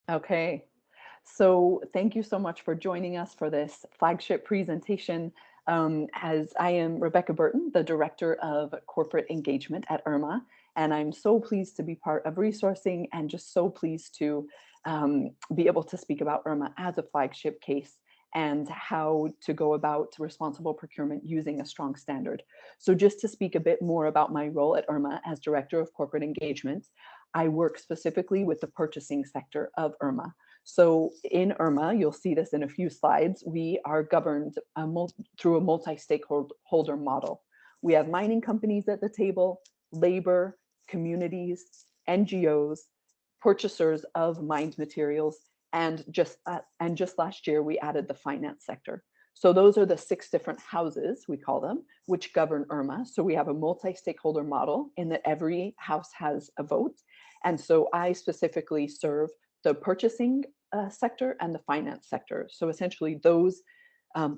Okay, so thank you so much for joining us for this flagship presentation. As I am Rebecca Burton, the Director of Corporate Engagement at IRMA, and I'm so pleased to be part of resourcing and just so pleased to be able to speak about IRMA as a flagship case and how to go about responsible procurement using a strong standard. So just to speak a bit more about my role at IRMA as Director of Corporate Engagement, I work specifically with the purchasing sector of IRMA. So in IRMA, you'll see this in a few slides, we are governed through a multi-stakeholder model. We have mining companies at the table, labor, communities, NGOs, purchasers of mined materials, and just last year we added the finance sector. So those are the 6 different houses, we call them, which govern IRMA. So we have a multi-stakeholder model in that every house has a vote. And so I specifically serve the purchasing sector and the finance sector. So essentially those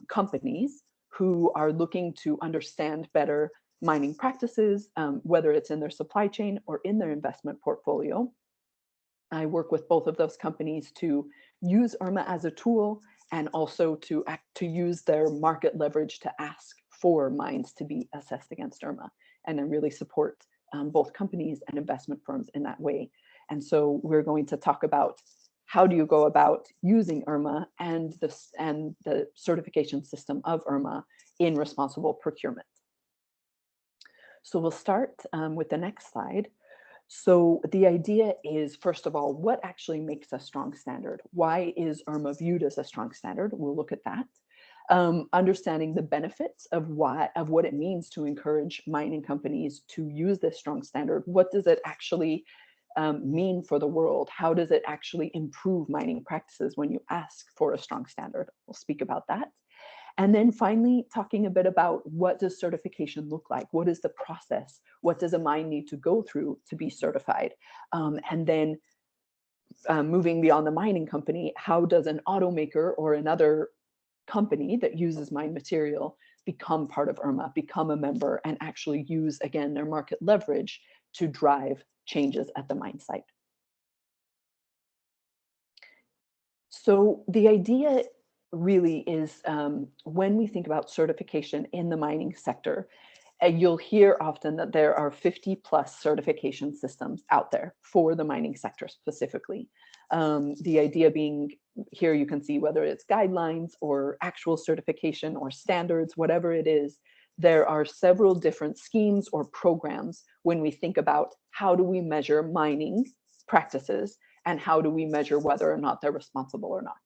companies who are looking to understand better mining practices, whether it's in their supply chain or in their investment portfolio. I work with both of those companies to use IRMA as a tool and also to use their market leverage to ask for mines to be assessed against IRMA. And I really support both companies and investment firms in that way. And so we're going to talk about how do you go about using IRMA and the certification system of IRMA in responsible procurement. So we'll start with the next slide. So the idea is, first of all, what actually makes a strong standard? Why is IRMA viewed as a strong standard? We'll look at that. Understanding the benefits of what it means to encourage mining companies to use this strong standard. What does it actually mean for the world? How does it actually improve mining practices when you ask for a strong standard? We'll speak about that. And then finally, talking a bit about what does certification look like? What is the process? What does a mine need to go through to be certified? And then moving beyond the mining company, how does an automaker or another company that uses mine material become part of IRMA, become a member, and actually use, again, their market leverage to drive changes at the mine site? So the idea really is when we think about certification in the mining sector, you'll hear often that there are 50 plus certification systems out there for the mining sector specifically. The idea being, here you can see whether it's guidelines or actual certification or standards, whatever it is, there are several different schemes or programs when we think about how do we measure mining practices and how do we measure whether or not they're responsible or not.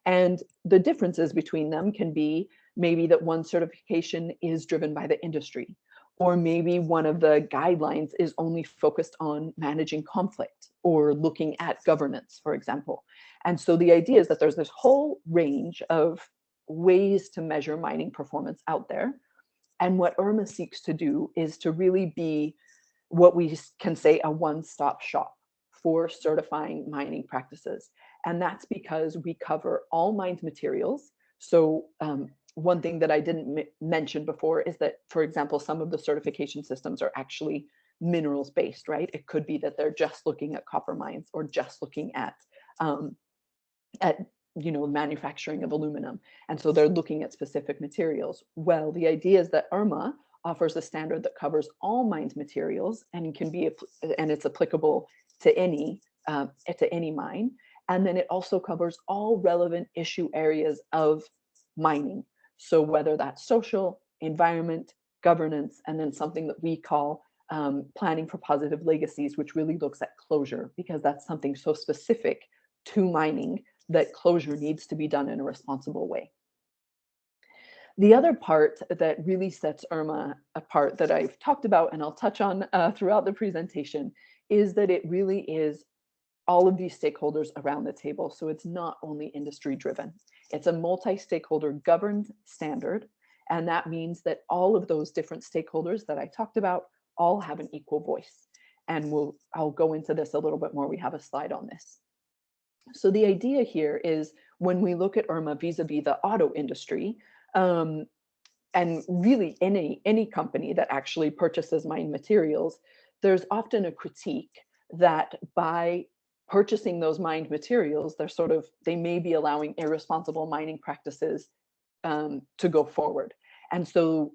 And the differences between them can be maybe that one certification is driven by the industry, or maybe one of the guidelines is only focused on managing conflict or looking at governance, for example. And so the idea is that there's this whole range of ways to measure mining performance out there. And what IRMA seeks to do is to really be what we can say a one-stop shop for certifying mining practices. And that's because we cover all mined materials. So one thing that I didn't mention before is that, for example, some of the certification systems are actually minerals based, right? It could be that they're just looking at copper mines or just looking at manufacturing of aluminum. And so they're looking at specific materials. Well, the idea is that IRMA offers a standard that covers all mined materials and it's applicable to any mine. And then it also covers all relevant issue areas of mining. So whether that's social, environment, governance, and then something that we call planning for positive legacies, which really looks at closure, because that's something so specific to mining that closure needs to be done in a responsible way. The other part that really sets IRMA apart that I've talked about and I'll touch on throughout the presentation is that it really is all of these stakeholders around the table. So it's not only industry driven. It's a multi-stakeholder governed standard. And that means that all of those different stakeholders that I talked about all have an equal voice. And I'll go into this a little bit more. We have a slide on this. So the idea here is when we look at IRMA vis-a-vis the auto industry, and really any company that actually purchases mined materials, there's often a critique that by purchasing those mined materials, they may be allowing irresponsible mining practices to go forward. And so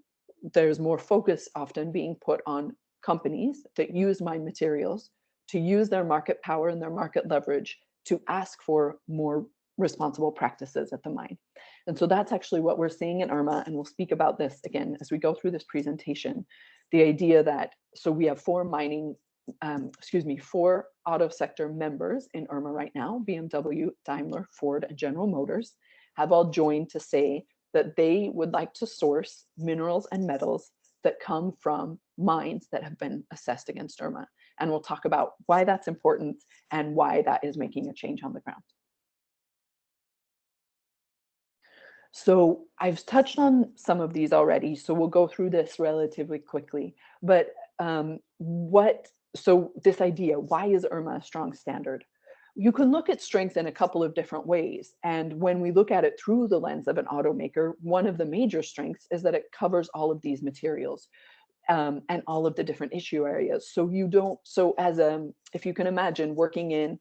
there's more focus often being put on companies that use mined materials to use their market power and their market leverage to ask for more responsible practices at the mine. And so that's actually what we're seeing in IRMA, and we'll speak about this again as we go through this presentation. The idea that, so we have four auto sector members in IRMA right now: BMW, Daimler, Ford, and General Motors have all joined to say that they would like to source minerals and metals that come from mines that have been assessed against IRMA. And we'll talk about why that's important and why that is making a change on the ground. So I've touched on some of these already, so we'll go through this relatively quickly. But so this idea, why is IRMA a strong standard? You can look at strength in a couple of different ways. And when we look at it through the lens of an automaker, one of the major strengths is that it covers all of these materials and all of the different issue areas. So if you can imagine working in,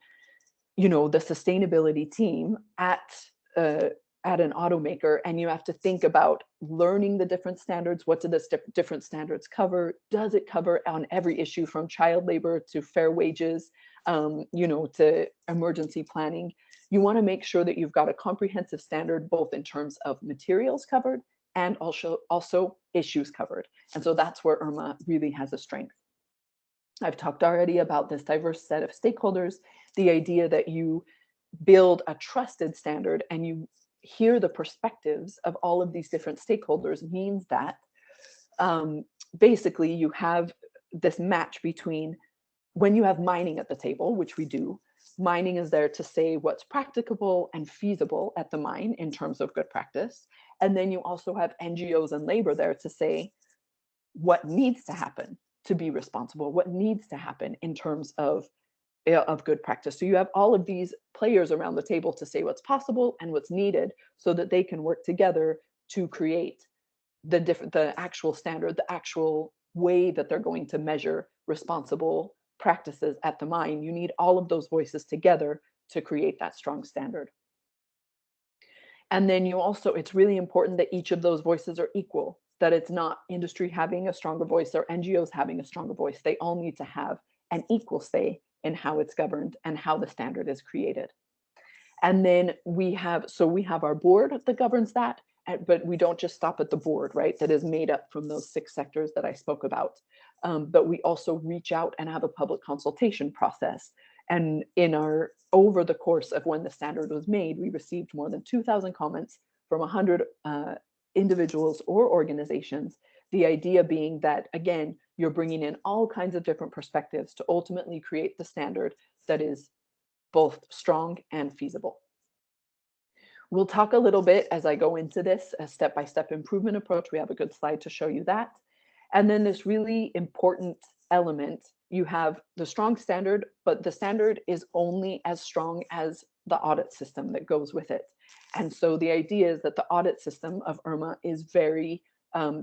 the sustainability team at an automaker, and you have to think about learning the different standards. What do the different standards cover? Does it cover on every issue from child labor to fair wages, to emergency planning? You want to make sure that you've got a comprehensive standard, both in terms of materials covered and also issues covered. And so that's where IRMA really has a strength. I've talked already about this diverse set of stakeholders, the idea that you build a trusted standard and you hear the perspectives of all of these different stakeholders means that basically you have this match between, when you have mining at the table, which we do, mining is there to say what's practicable and feasible at the mine in terms of good practice. And then you also have NGOs and labor there to say what needs to happen to be responsible, what needs to happen in terms of good practice. So you have all of these players around the table to say what's possible and what's needed so that they can work together to create the actual standard, the actual way that they're going to measure responsible practices at the mine. You need all of those voices together to create that strong standard. And then it's really important that each of those voices are equal, that it's not industry having a stronger voice or NGOs having a stronger voice. They all need to have an equal say in how it's governed and how the standard is created. And then we have our board that governs that, but we don't just stop at the board, right? That is made up from those 6 sectors that I spoke about. But we also reach out and have a public consultation process. And over the course of when the standard was made, we received more than 2,000 comments from 100 individuals or organizations. The idea being that, again, you're bringing in all kinds of different perspectives to ultimately create the standard that is both strong and feasible. We'll talk a little bit as I go into this, a step-by-step improvement approach. We have a good slide to show you that. And then this really important element, you have the strong standard, but the standard is only as strong as the audit system that goes with it. And so the idea is that the audit system of IRMA is very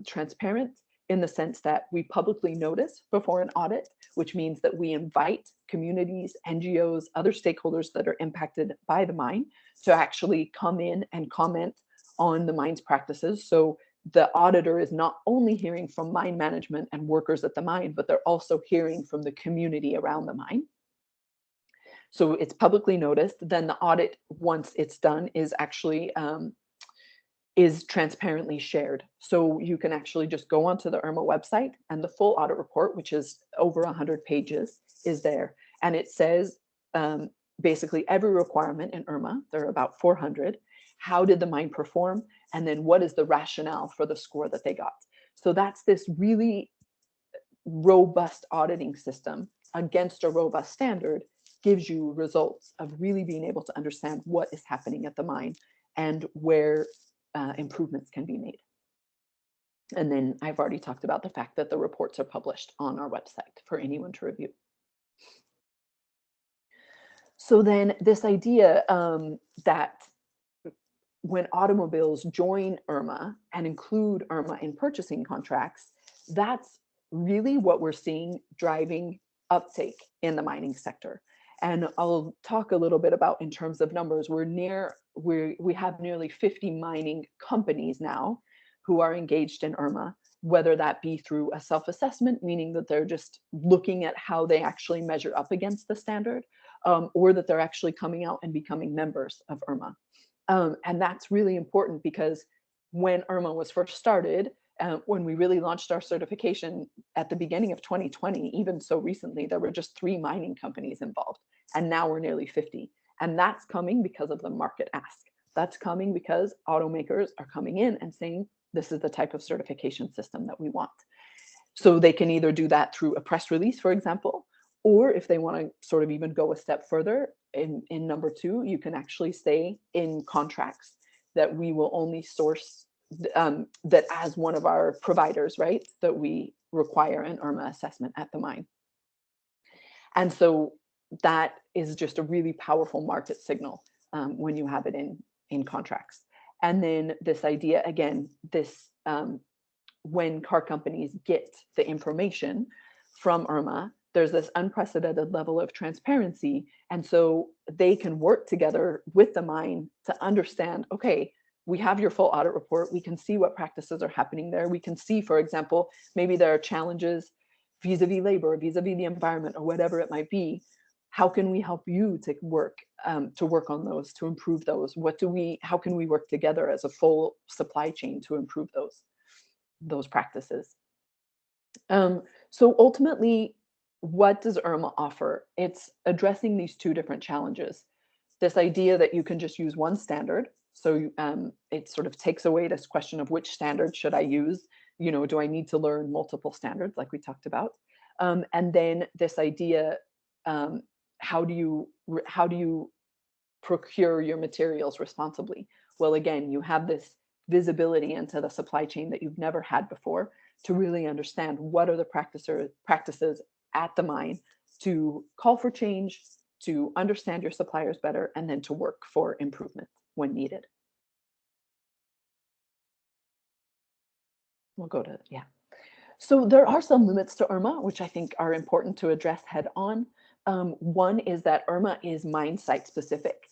transparent, in the sense that we publicly notice before an audit, which means that we invite communities, NGOs, other stakeholders that are impacted by the mine to actually come in and comment on the mine's practices. So the auditor is not only hearing from mine management and workers at the mine, but they're also hearing from the community around the mine. So it's publicly noticed. Then the audit, once it's done, is actually is transparently shared. So you can actually just go onto the IRMA website, and the full audit report, which is over 100 pages, is there. And it says basically every requirement in IRMA, there are about 400. How did the mine perform? And then what is the rationale for the score that they got? So that's this really robust auditing system against a robust standard, gives you results of really being able to understand what is happening at the mine and where improvements can be made. And then I've already talked about the fact that the reports are published on our website for anyone to review. So then this idea that when automobiles join IRMA and include IRMA in purchasing contracts, that's really what we're seeing driving uptake in the mining sector. And I'll talk a little bit about in terms of numbers. We have nearly 50 mining companies now who are engaged in IRMA, whether that be through a self-assessment, meaning that they're just looking at how they actually measure up against the standard, or that they're actually coming out and becoming members of IRMA. And that's really important because when IRMA was first started, when we really launched our certification at the beginning of 2020, even so recently, there were just 3 mining companies involved, and now we're nearly 50. And that's coming because of the market ask. That's coming because automakers are coming in and saying, this is the type of certification system that we want. So they can either do that through a press release, for example, or if they want to sort of even go a step further, in number 2, you can actually say in contracts that we will only source that as one of our providers, right, that we require an IRMA assessment at the mine. And so that is just a really powerful market signal when you have it in contracts. And then this idea, again, this when car companies get the information from IRMA, there's this unprecedented level of transparency. And so they can work together with the mine to understand, okay, we have your full audit report. We can see what practices are happening there. We can see, for example, maybe there are challenges vis-a-vis labor, vis-a-vis the environment, or whatever it might be. How can we help you to work on those, to improve those? How can we work together as a full supply chain to improve those practices? So ultimately, what does IRMA offer? It's addressing these 2 different challenges. This idea that you can just use one standard. So it sort of takes away this question of which standard should I use? Do I need to learn multiple standards like we talked about? And then this idea, how do you procure your materials responsibly? Well, again, you have this visibility into the supply chain that you've never had before to really understand what are the practices at the mine to call for change, to understand your suppliers better, and then to work for improvement when needed. We'll go to, yeah. So there are some limits to IRMA, which I think are important to address head on. One is that IRMA is mine site specific.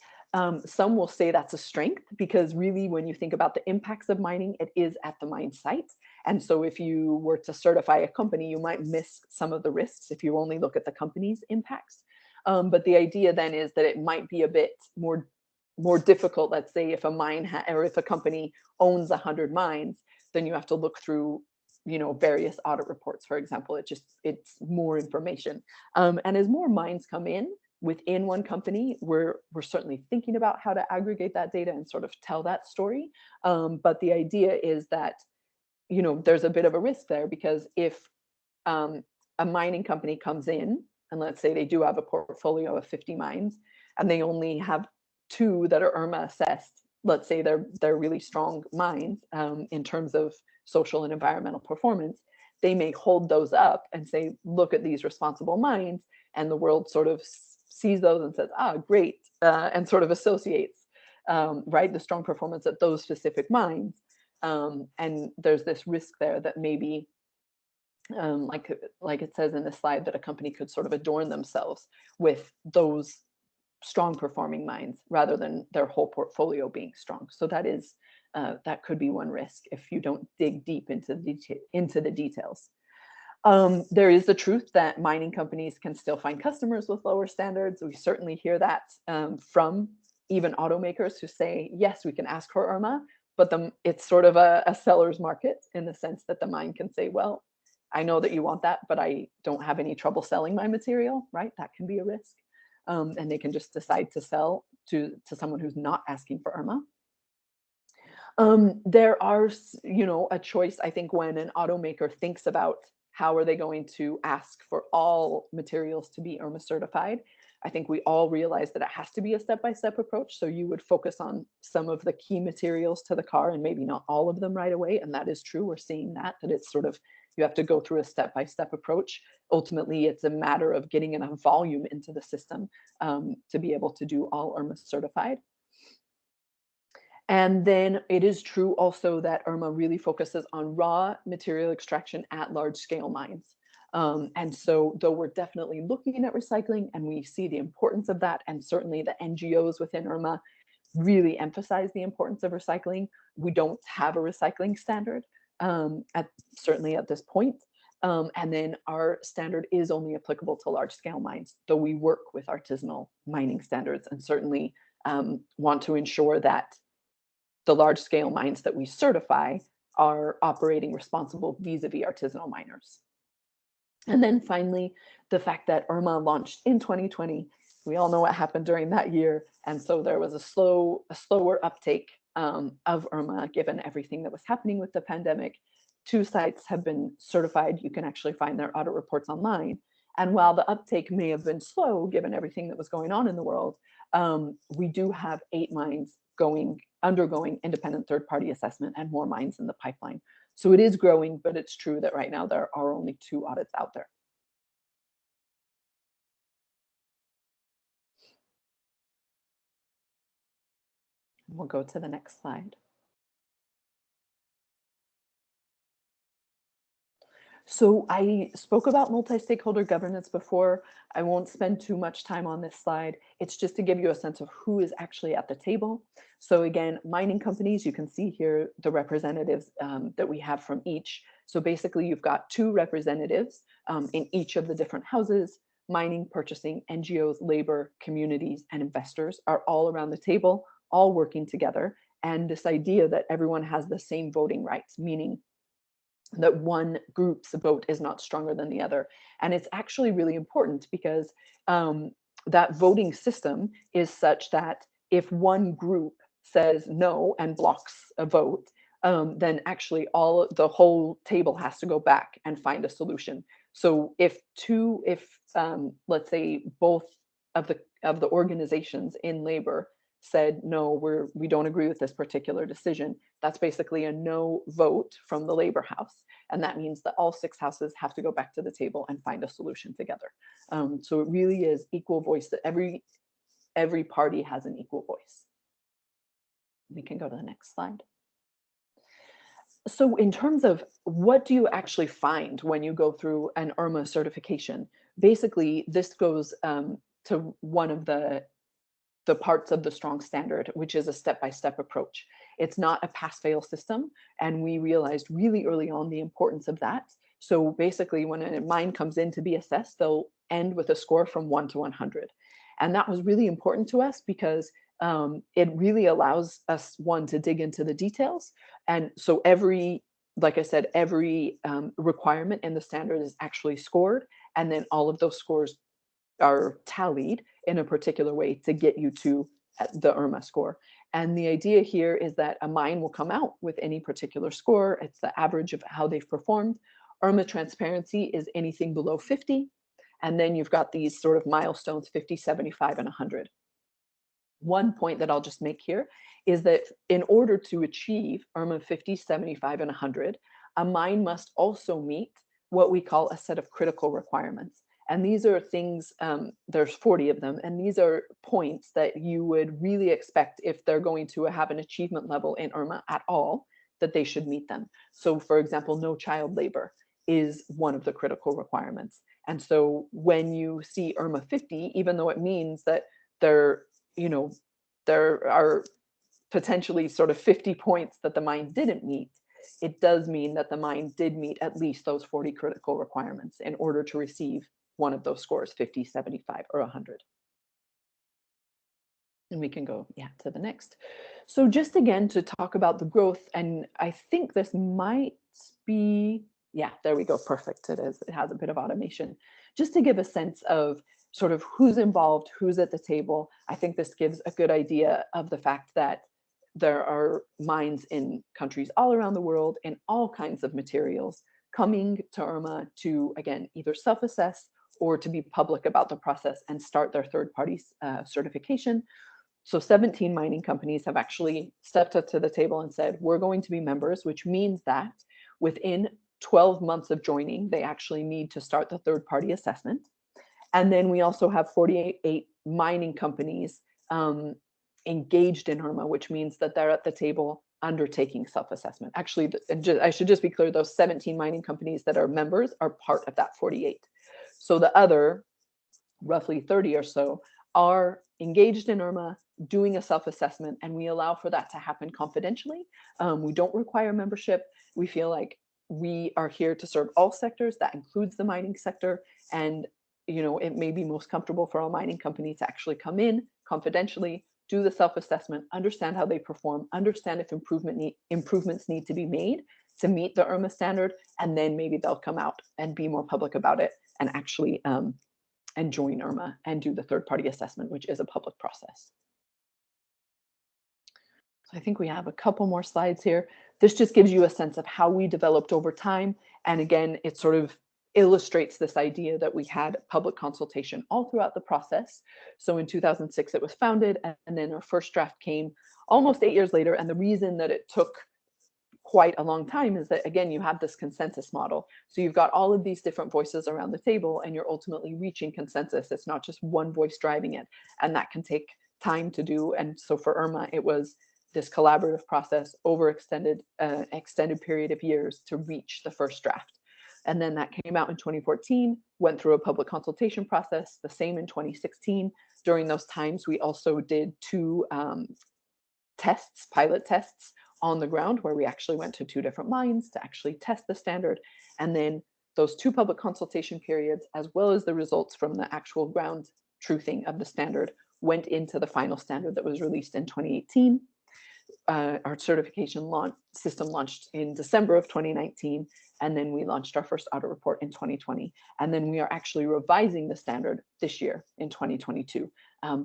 Some will say that's a strength because really when you think about the impacts of mining, it is at the mine site. And so if you were to certify a company, you might miss some of the risks if you only look at the company's impacts. But the idea then is that it might be a bit more difficult. Let's say if a mine or if a company owns 100 mines, then you have to look through various audit reports, for example. It's more information. And as more mines come in within one company, we're certainly thinking about how to aggregate that data and sort of tell that story. But the idea is that, there's a bit of a risk there because if a mining company comes in, and let's say they do have a portfolio of 50 mines, and they only have 2 that are IRMA assessed, let's say they're really strong mines in terms of social and environmental performance, they may hold those up and say, look at these responsible mines, and the world sort of sees those and says, great, and sort of associates, right, the strong performance at those specific mines. And there's this risk there that maybe, like it says in the slide, that a company could sort of adorn themselves with those strong performing mines rather than their whole portfolio being strong. So that could be one risk if you don't dig deep into the details. There is the truth that mining companies can still find customers with lower standards. We certainly hear that from even automakers who say, yes, we can ask for IRMA, but it's sort of a seller's market in the sense that the mine can say, well, I know that you want that, but I don't have any trouble selling my material, right? That can be a risk. And they can just decide to sell to someone who's not asking for IRMA. There are, a choice, I think, when an automaker thinks about how are they going to ask for all materials to be IRMA certified. I think we all realize that it has to be a step-by-step approach. So you would focus on some of the key materials to the car and maybe not all of them right away. And that is true. We're seeing that it's sort of, you have to go through a step-by-step approach. Ultimately, it's a matter of getting enough volume into the system to be able to do all IRMA certified. And then it is true also that IRMA really focuses on raw material extraction at large scale mines. And so though we're definitely looking at recycling and we see the importance of that, and certainly the NGOs within IRMA really emphasize the importance of recycling, we don't have a recycling standard certainly at this point. And then our standard is only applicable to large scale mines, though we work with artisanal mining standards and certainly want to ensure that the large scale mines that we certify are operating responsible vis-a-vis artisanal miners. And then finally, the fact that IRMA launched in 2020, we all know what happened during that year. And so there was a slower uptake of IRMA given everything that was happening with the pandemic. 2 sites have been certified. You can actually find their audit reports online. And while the uptake may have been slow, given everything that was going on in the world, we do have 8 mines undergoing independent third-party assessment and more mines in the pipeline. So it is growing, but it's true that right now there are only 2 audits out there. We'll go to the next slide. So I spoke about multi-stakeholder governance before. I won't spend too much time on this slide. It's just to give you a sense of who is actually at the table. So again, mining companies, you can see here the representatives that we have from each. So basically you've got 2 representatives in each of the different houses. Mining, purchasing, NGOs, labor, communities, and investors are all around the table, all working together. And this idea that everyone has the same voting rights, meaning that one group's vote is not stronger than the other. And it's actually really important because that voting system is such that if one group says no and blocks a vote, then actually the whole table has to go back and find a solution. So if let's say both of the organizations in labor said no, we don't agree with this particular decision, that's basically a no vote from the labor house, and that means that all 6 houses have to go back to the table and find a solution together. So it really is equal voice, that every party has an equal voice. We can go to the next slide. So in terms of what do you actually find when you go through an IRMA certification, basically this goes to one of the parts of the strong standard, which is a step-by-step approach. It's not a pass-fail system, and we realized really early on the importance of that. So basically, when a mine comes in to be assessed, they'll end with a score from 1 to 100. And that was really important to us because it really allows us, one, to dig into the details. And so like I said, every requirement in the standard is actually scored, and then all of those scores are tallied in a particular way to get you to the IRMA score. And the idea here is that a mine will come out with any particular score. It's the average of how they've performed. IRMA transparency is anything below 50. And then you've got these sort of milestones, 50, 75, and 100. One point that I'll just make here is that in order to achieve IRMA 50, 75, and 100, a mine must also meet what we call a set of critical requirements. And these are things, there's 40 of them, and these are points that you would really expect if they're going to have an achievement level in IRMA at all, that they should meet them. So for example, no child labor is one of the critical requirements. And so when you see IRMA 50, even though it means that there are potentially sort of 50 points that the mine didn't meet, it does mean that the mine did meet at least those 40 critical requirements in order to receive one of those scores, 50, 75, or 100. And we can go, to the next. So just again, to talk about the growth, and I think this might be, there we go, perfect. It is, it has a bit of automation. Just to give a sense of sort of who's involved, who's at the table. I think this gives a good idea of the fact that there are mines in countries all around the world in all kinds of materials coming to IRMA to, again, either self-assess or to be public about the process and start their third-party certification. So 17 mining companies have actually stepped up to the table and said, we're going to be members, which means that within 12 months of joining, they actually need to start the third-party assessment. And then we also have 48 mining companies engaged in IRMA, which means that they're at the table undertaking self-assessment. Actually, I should just be clear, those 17 mining companies that are members are part of that 48. So the other roughly 30 or so are engaged in IRMA, doing a self-assessment, and we allow for that to happen confidentially. We don't require membership. We feel like we are here to serve all sectors. That includes the mining sector. And it may be most comfortable for a mining company to actually come in confidentially, do the self-assessment, understand how they perform, understand if improvements need to be made to meet the IRMA standard, and then maybe they'll come out and be more public about it and actually and join IRMA and do the third-party assessment, which is a public process. So I think we have a couple more slides here. This just gives you a sense of how we developed over time. And again, it sort of illustrates this idea that we had public consultation all throughout the process. So in 2006, it was founded, and then our first draft came almost 8 years later. And the reason that it took quite a long time is that, again, you have this consensus model. So you've got all of these different voices around the table, and you're ultimately reaching consensus. It's not just one voice driving it, and that can take time to do. And so for IRMA, it was this collaborative process over extended period of years to reach the first draft. And then that came out in 2014, went through a public consultation process, the same in 2016. During those times, we also did 2 pilot tests on the ground, where we actually went to 2 different mines to actually test the standard. And then those 2 public consultation periods, as well as the results from the actual ground truthing of the standard, went into the final standard that was released in 2018. Our certification system launched in December of 2019, and then we launched our first audit report in 2020. And then we are actually revising the standard this year in 2022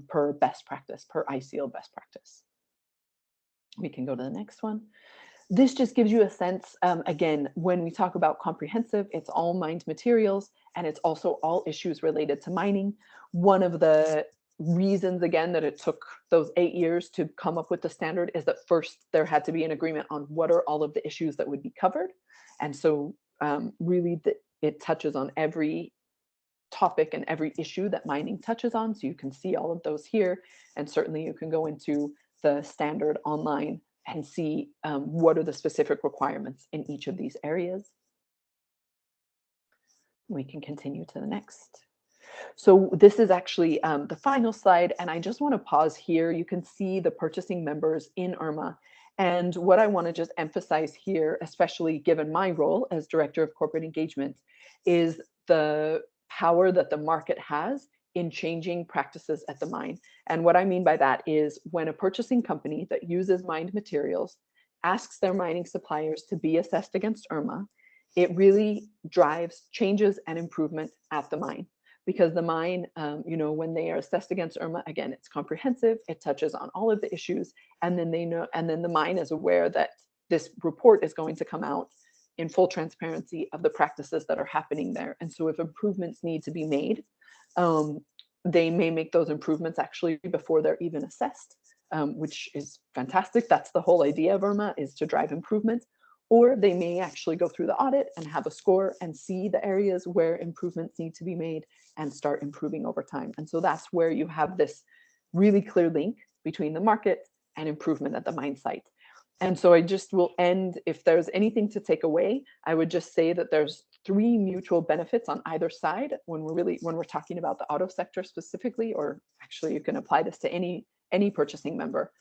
per best practice, per ICL best practice. We can go to the next one. This just gives you a sense, again, when we talk about comprehensive, it's all mined materials, and it's also all issues related to mining. One of the reasons, again, that it took those 8 years to come up with the standard is that first there had to be an agreement on what are all of the issues that would be covered. And so really it touches on every topic and every issue that mining touches on. So you can see all of those here. And certainly you can go into the standard online and see what are the specific requirements in each of these areas. We can continue to the next. So this is actually the final slide, and I just want to pause here. You can see the purchasing members in IRMA. And what I want to just emphasize here, especially given my role as Director of Corporate Engagement, is the power that the market has in changing practices at the mine. And what I mean by that is when a purchasing company that uses mined materials asks their mining suppliers to be assessed against IRMA, it really drives changes and improvement at the mine. Because the mine, when they are assessed against IRMA, again, it's comprehensive, it touches on all of the issues, and then they know, and then the mine is aware that this report is going to come out in full transparency of the practices that are happening there. And so if improvements need to be made, they may make those improvements actually before they're even assessed, which is fantastic. That's the whole idea of IRMA, is to drive improvement. Or they may actually go through the audit and have a score and see the areas where improvements need to be made and start improving over time. And so that's where you have this really clear link between the market and improvement at the mine site. And so I just will end, if there's anything to take away, I would just say that there's 3 mutual benefits on either side when we're talking about the auto sector specifically, or actually you can apply this to any purchasing member.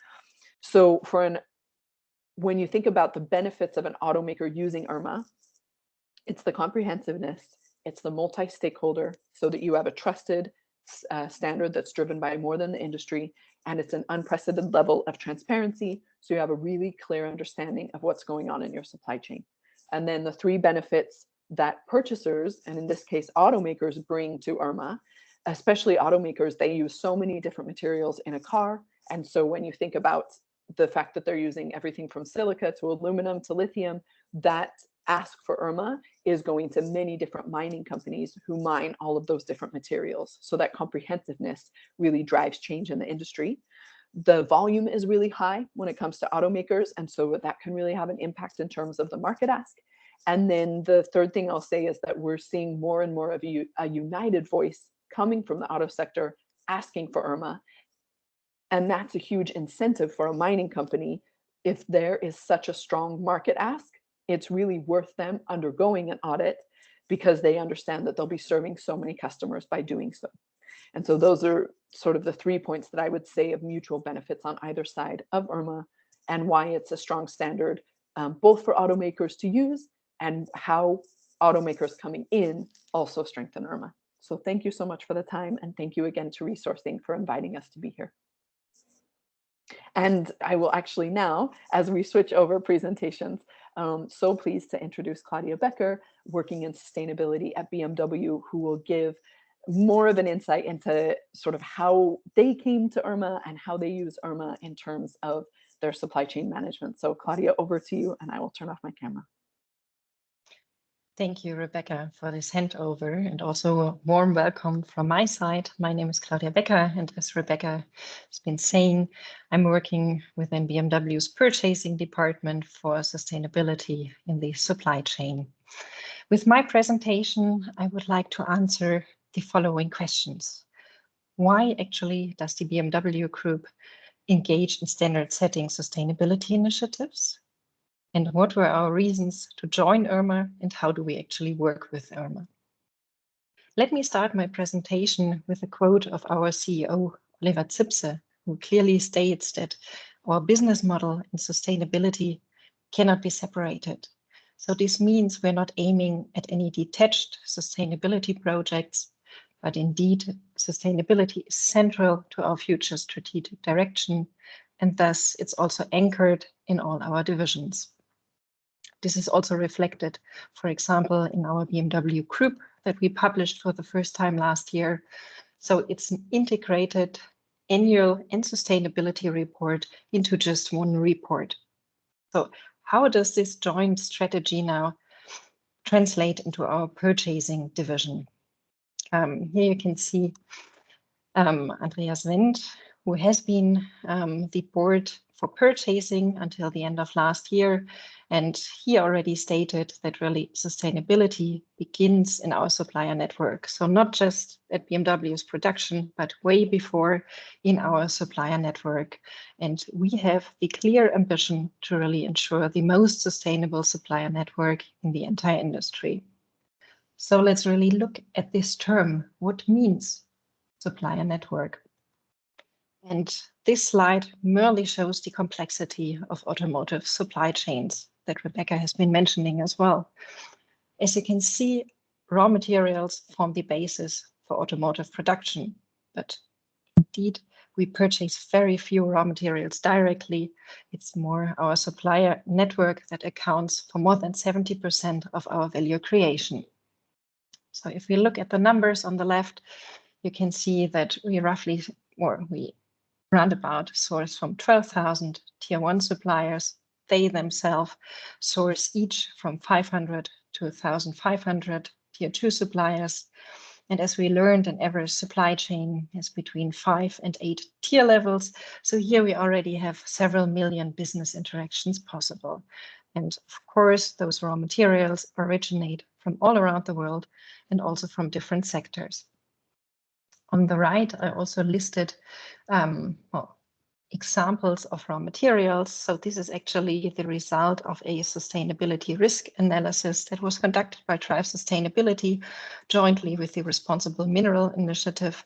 So when you think about the benefits of an automaker using IRMA, it's the comprehensiveness, it's the multi-stakeholder, so that you have a trusted standard that's driven by more than the industry, and it's an unprecedented level of transparency, so you have a really clear understanding of what's going on in your supply chain. And then the 3 benefits that purchasers, and in this case automakers, bring to IRMA, especially automakers, they use so many different materials in a car. And so when you think about the fact that they're using everything from silica to aluminum to lithium, that ask for IRMA is going to many different mining companies who mine all of those different materials. So that comprehensiveness really drives change in the industry. The volume is really high when it comes to automakers, and so that can really have an impact in terms of the market ask. And then the third thing I'll say is that we're seeing more and more of a united voice coming from the auto sector asking for IRMA. And that's a huge incentive for a mining company if there is such a strong market ask, it's really worth them undergoing an audit because they understand that they'll be serving so many customers by doing so. And so those are sort of the 3 points that I would say of mutual benefits on either side of IRMA, and why it's a strong standard, both for automakers to use and how automakers coming in also strengthen IRMA. So thank you so much for the time, and thank you again to Resourcing for inviting us to be here. And I will actually now, as we switch over presentations, so pleased to introduce Claudia Becker, working in sustainability at BMW, who will give more of an insight into sort of how they came to IRMA and how they use IRMA in terms of their supply chain management. So Claudia, over to you, and I will turn off my camera. Thank you, Rebecca, for this handover, and also a warm welcome from my side. My name is Claudia Becker, and as Rebecca has been saying, I'm working within BMW's purchasing department for sustainability in the supply chain. With my presentation, I would like to answer the following questions. Why actually does the BMW Group engage in standard setting sustainability initiatives? And what were our reasons to join IRMA, and how do we actually work with IRMA? Let me start my presentation with a quote of our CEO, Oliver Zipse, who clearly states that our business model and sustainability cannot be separated. So this means we're not aiming at any detached sustainability projects, but indeed sustainability is central to our future strategic direction, and thus it's also anchored in all our divisions. This is also reflected, for example, in our BMW Group that we published for the first time last year. So it's an integrated annual and sustainability report into just one report. So how does this joint strategy now translate into our purchasing division? Here you can see Andreas Wendt, who has been the board for purchasing until the end of last year. And he already stated that really sustainability begins in our supplier network. So not just at BMW's production, but way before in our supplier network. And we have the clear ambition to really ensure the most sustainable supplier network in the entire industry. So let's really look at this term. What means supplier network? And this slide merely shows the complexity of automotive supply chains that Rebecca has been mentioning as well. As you can see, raw materials form the basis for automotive production, but indeed, we purchase very few raw materials directly. It's more our supplier network that accounts for more than 70% of our value creation. So if we look at the numbers on the left, you can see that we roundabout source from 12,000 tier 1 suppliers. They themselves source each from 500 to 1,500 tier 2 suppliers. And as we learned, an average supply chain has between 5 and 8 tier levels. So here we already have several million business interactions possible. And of course, those raw materials originate from all around the world and also from different sectors. On the right, I also listed examples of raw materials. So this is actually the result of a sustainability risk analysis that was conducted by Drive Sustainability jointly with the Responsible Mineral Initiative.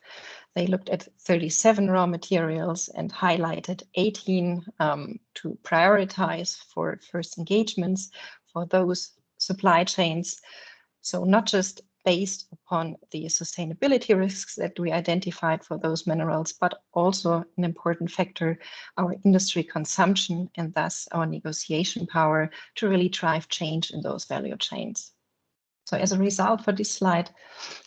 They looked at 37 raw materials and highlighted 18 to prioritize for first engagements for those supply chains. So not just based upon the sustainability risks that we identified for those minerals, but also an important factor, our industry consumption and thus our negotiation power to really drive change in those value chains. So as a result for this slide,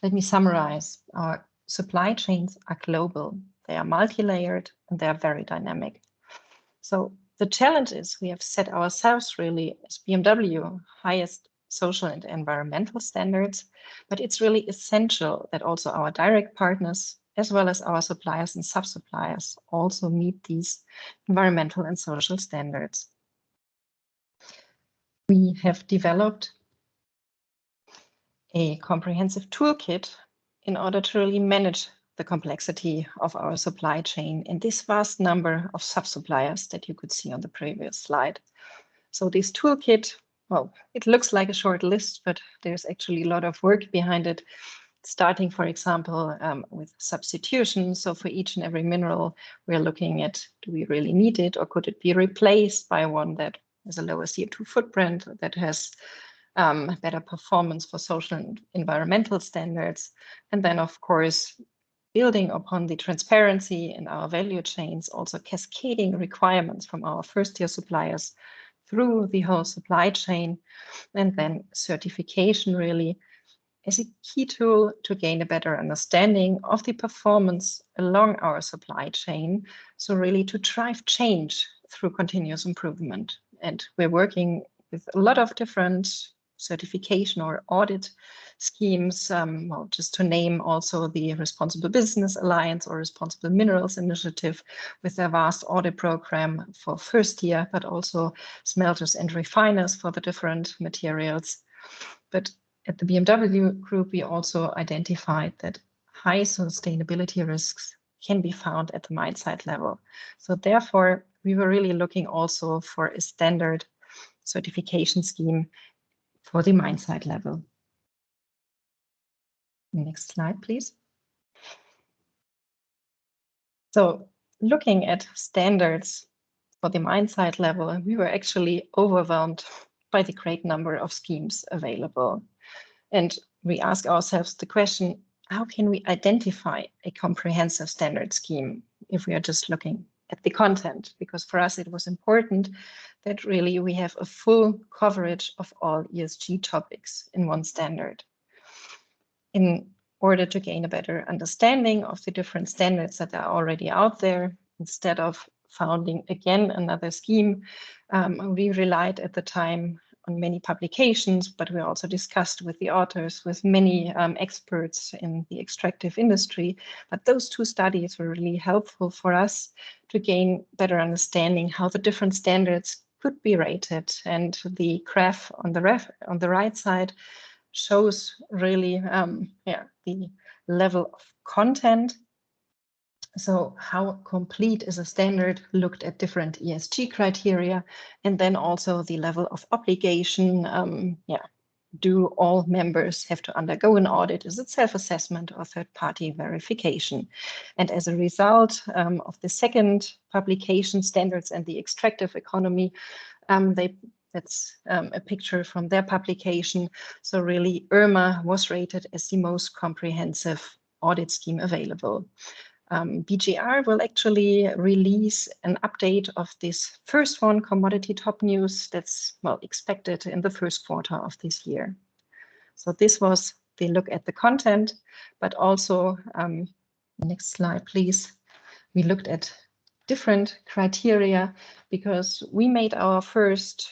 let me summarize. Our supply chains are global, they are multi-layered, and they are very dynamic. So the challenge is we have set ourselves really as BMW highest social and environmental standards, but it's really essential that also our direct partners, as well as our suppliers and sub-suppliers, also meet these environmental and social standards. We have developed a comprehensive toolkit in order to really manage the complexity of our supply chain and this vast number of sub-suppliers that you could see on the previous slide. So this toolkit, well, it looks like a short list, but there's actually a lot of work behind it, starting, for example, with substitution. So for each and every mineral, we're looking at, do we really need it, or could it be replaced by one that has a lower CO2 footprint, that has better performance for social and environmental standards. And then, of course, building upon the transparency in our value chains, also cascading requirements from our first-tier suppliers through the whole supply chain, and then certification really is a key tool to gain a better understanding of the performance along our supply chain. So really to drive change through continuous improvement. And we're working with a lot of different certification or audit schemes, well, just to name also the Responsible Business Alliance or Responsible Minerals Initiative with their vast audit program for first year, but also smelters and refiners for the different materials. But at the BMW Group, we also identified that high sustainability risks can be found at the mine site level. So therefore, we were really looking also for a standard certification scheme for the mine site level. Next slide, please. So looking at standards for the mine site level, we were actually overwhelmed by the great number of schemes available. And we ask ourselves the question, how can we identify a comprehensive standard scheme if we are just looking at the content? Because for us, it was important that really we have a full coverage of all ESG topics in one standard. In order to gain a better understanding of the different standards that are already out there, instead of founding again another scheme, we relied at the time on many publications, but we also discussed with the authors, with many experts in the extractive industry. But those two studies were really helpful for us to gain better understanding how the different standards could be rated. And the graph on the right side shows really the level of content. So how complete is a standard, looked at different ESG criteria, and then also the level of obligation. Do all members have to undergo an audit? Is it self-assessment or third-party verification? And as a result of the second publication, Standards and the Extractive Economy, that's a picture from their publication. So really, IRMA was rated as the most comprehensive audit scheme available. BGR will actually release an update of this first one, Commodity Top News, that's well expected in the first quarter of this year. So this was the look at the content, but also, next slide, please. We looked at different criteria because we made our first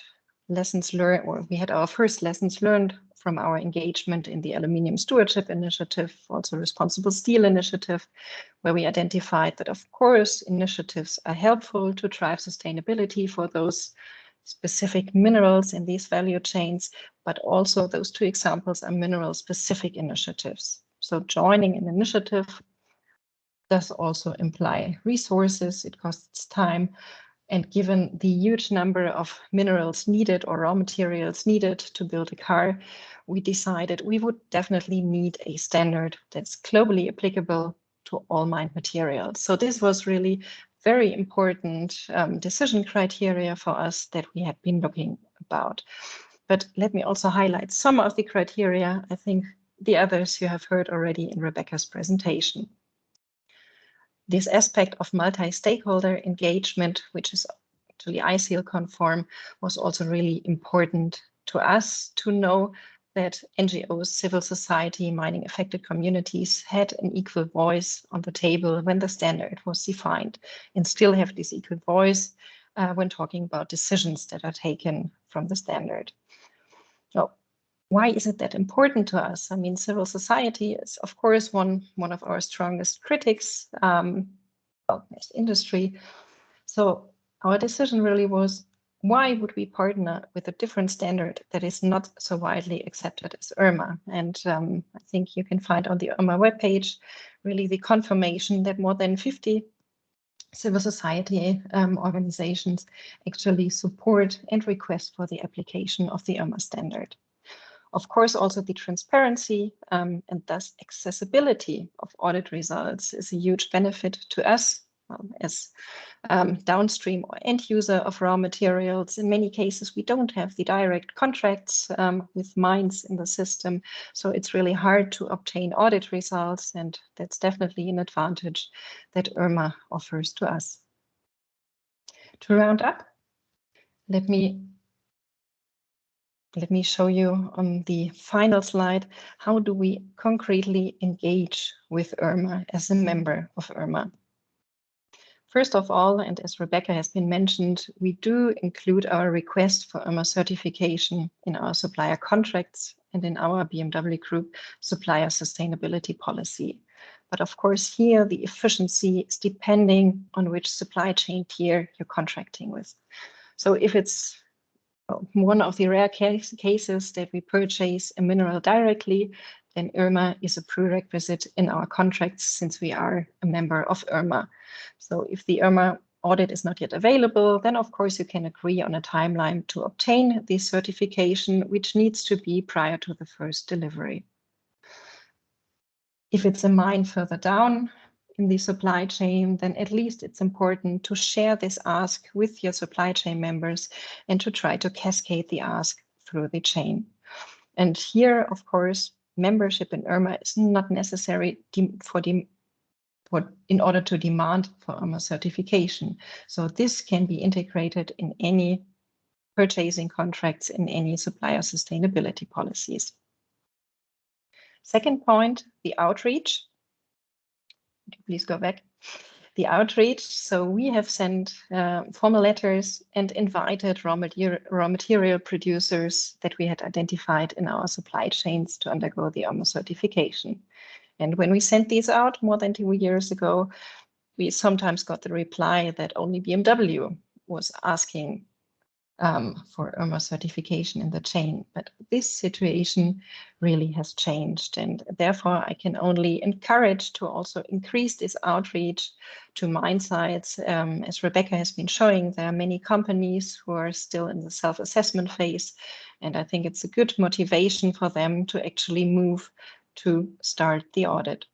lessons learned, or we had our first lessons learned from our engagement in the Aluminium Stewardship Initiative, also Responsible Steel Initiative, where we identified that, of course, initiatives are helpful to drive sustainability for those specific minerals in these value chains, but also those two examples are mineral-specific initiatives. So joining an initiative does also imply resources, it costs time, and given the huge number of minerals needed or raw materials needed to build a car, we decided we would definitely need a standard that's globally applicable to all mined materials. So this was really very important decision criteria for us that we had been looking about. But let me also highlight some of the criteria. I think the others you have heard already in Rebecca's presentation. This aspect of multi-stakeholder engagement, which is actually ISEAL conform, was also really important to us to know that NGOs, civil society, mining affected communities had an equal voice on the table when the standard was defined, and still have this equal voice when talking about decisions that are taken from the standard. So why is it that important to us? I mean, civil society is, of course, one of our strongest critics, as industry. So our decision really was, why would we partner with a different standard that is not so widely accepted as IRMA? And I think you can find on the IRMA webpage really the confirmation that more than 50 civil society organizations actually support and request for the application of the IRMA standard. Of course, also the transparency and thus accessibility of audit results is a huge benefit to us as downstream or end user of raw materials. In many cases, we don't have the direct contracts with mines in the system, so it's really hard to obtain audit results, and that's definitely an advantage that IRMA offers to us. To round up, let me show you on the final slide, how do we concretely engage with IRMA as a member of IRMA? First of all, and as Rebecca has been mentioned, we do include our request for IRMA certification in our supplier contracts and in our BMW Group supplier sustainability policy. But of course, here the efficiency is depending on which supply chain tier you're contracting with. So if it's one of the rare cases that we purchase a mineral directly, then IRMA is a prerequisite in our contracts since we are a member of IRMA. So if the IRMA audit is not yet available, then of course you can agree on a timeline to obtain the certification, which needs to be prior to the first delivery. If it's a mine further down in the supply chain, then at least it's important to share this ask with your supply chain members and to try to cascade the ask through the chain. And here, of course, membership in IRMA is not necessary in order to demand for IRMA certification. So this can be integrated in any purchasing contracts, in any supplier sustainability policies. Second point, the outreach. Please go back. The outreach. So we have sent formal letters and invited raw material producers that we had identified in our supply chains to undergo the IRMA certification. And when we sent these out more than 2 years ago, we sometimes got the reply that only BMW was asking for IRMA certification in the chain. But this situation really has changed, and therefore I can only encourage to also increase this outreach to mine sites. As Rebecca has been showing, there are many companies who are still in the self-assessment phase, and I think it's a good motivation for them to actually move to start the audit.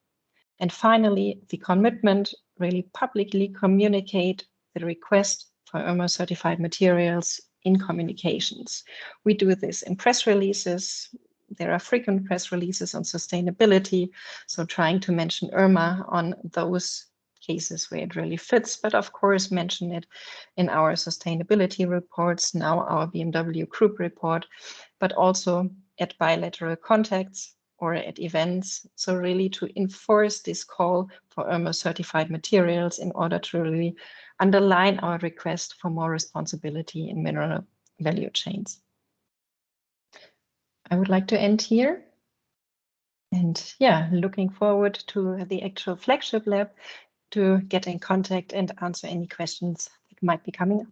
And finally, the commitment, really publicly communicate the request for IRMA certified materials in communications. We do this in press releases. There are frequent press releases on sustainability, so trying to mention IRMA on those cases where it really fits, but of course mention it in our sustainability reports, now our BMW Group report, but also at bilateral contacts or at events. So really to enforce this call for IRMA certified materials in order to really underline our request for more responsibility in mineral value chains. I would like to end here. And yeah, looking forward to the actual flagship lab to get in contact and answer any questions that might be coming up.